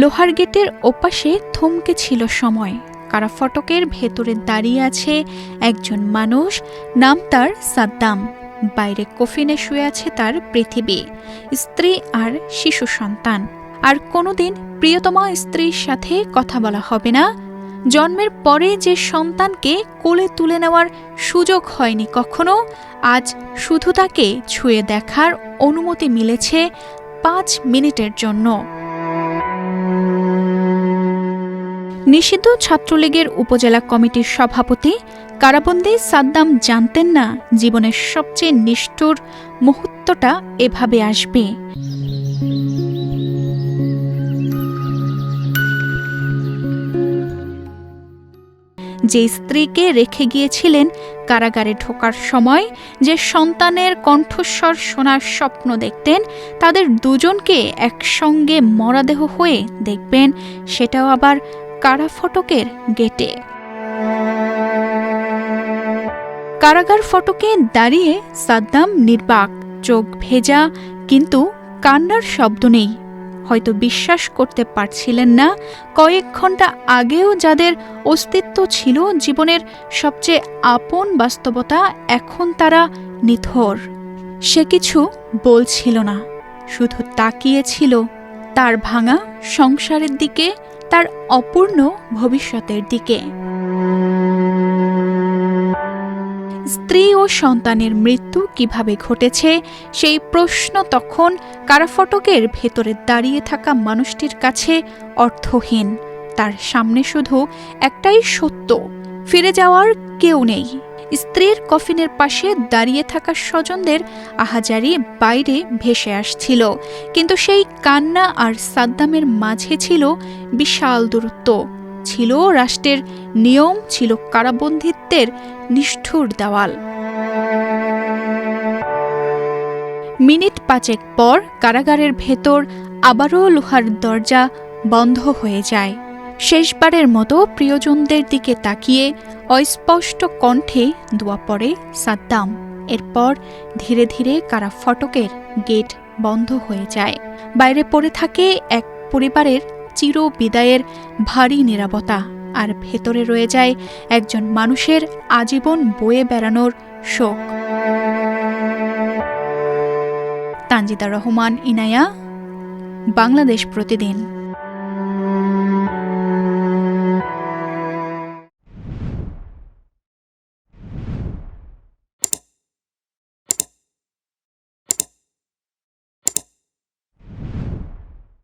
লোহার গেটের ওপাশে থমকে ছিল সময়। কারা ফটকের ভেতরে দাঁড়িয়ে আছে একজন মানুষ, নাম তার সাদ্দাম। বাইরে কফিনে শুয়ে আছে তার পৃথিবী, স্ত্রী আর শিশু সন্তান। আর কোনোদিন প্রিয়তমা স্ত্রীর সাথে কথা বলা হবে না। জন্মের পরে যে সন্তানকে কোলে তুলে নেওয়ার সুযোগ হয়নি কখনো, আজ শুধু তাকে ছুঁয়ে দেখার অনুমতি মিলেছে 5 মিনিটের জন্য। নিষিদ্ধ ছাত্রলীগের উপজেলা কমিটির সভাপতি কারাবন্দী সাদ্দাম জানতেন না জীবনের সবচেয়ে নিষ্ঠুর মুহূর্তটা এভাবে আসবে। যে স্ত্রীকে রেখে গিয়েছিলেন কারাগারে ঢোকার সময়, যে সন্তানের কণ্ঠস্বর শোনার স্বপ্ন দেখতেন, তাদের দুজনকে একসঙ্গে মরদেহ হয়ে দেখবেন, সেটাও আবার কারা ফটকের গেটে। কারাগার ফটকে দাঁড়িয়ে সাদ্দাম নির্বাক, চোখ ভেজা, কিন্তু কান্নার শব্দ নেই। হয়তো বিশ্বাস করতে পারছিলেন না কয়েক ঘন্টা আগেও যাদের অস্তিত্ব ছিল জীবনের সবচেয়ে আপন বাস্তবতা, এখন তারা নিথর। সে কিছু বলছিল না, শুধু তাকিয়েছিল তার ভাঙা সংসারের দিকে, তার অপূর্ণ ভবিষ্যতের দিকে। স্ত্রী ও সন্তানের মৃত্যু কিভাবে ঘটেছে সেই প্রশ্ন তখন কারাফটকের ভেতরে দাঁড়িয়ে থাকা মানুষটির কাছে অর্থহীন। তার সামনে শুধু একটাই সত্য, ফিরে যাওয়ার কেউ নেই। স্ত্রীর কফিনের পাশে দাঁড়িয়ে থাকা স্বজনদের আহাজারি বাইরে ভেসে আসছিল, কিন্তু সেই কান্না আর সাদ্দামের মাঝে ছিল বিশাল দূরত্ব, ছিল রাষ্ট্রের নিয়ম, ছিল কারাবন্দিত্বের নিষ্ঠুর দেওয়াল। মিনিট 5 পর কারাগারের ভেতর আবারও লোহার দরজা বন্ধ হয়ে যায়। শেষবারের মতো প্রিয়জনদের দিকে তাকিয়ে অস্পষ্ট কণ্ঠে দোয়া পড়ে সাদ্দাম। এরপর ধীরে ধীরে কারা ফটকের গেট বন্ধ হয়ে যায়। বাইরে পড়ে থাকে এক পরিবারের চির বিদায়ের ভারী নীরবতা, আর ভেতরে রয়ে যায় একজন মানুষের আজীবন বয়ে বেড়ানোর শোক। তানজিদা রহমান, ইনায়া, বাংলাদেশ প্রতিদিন।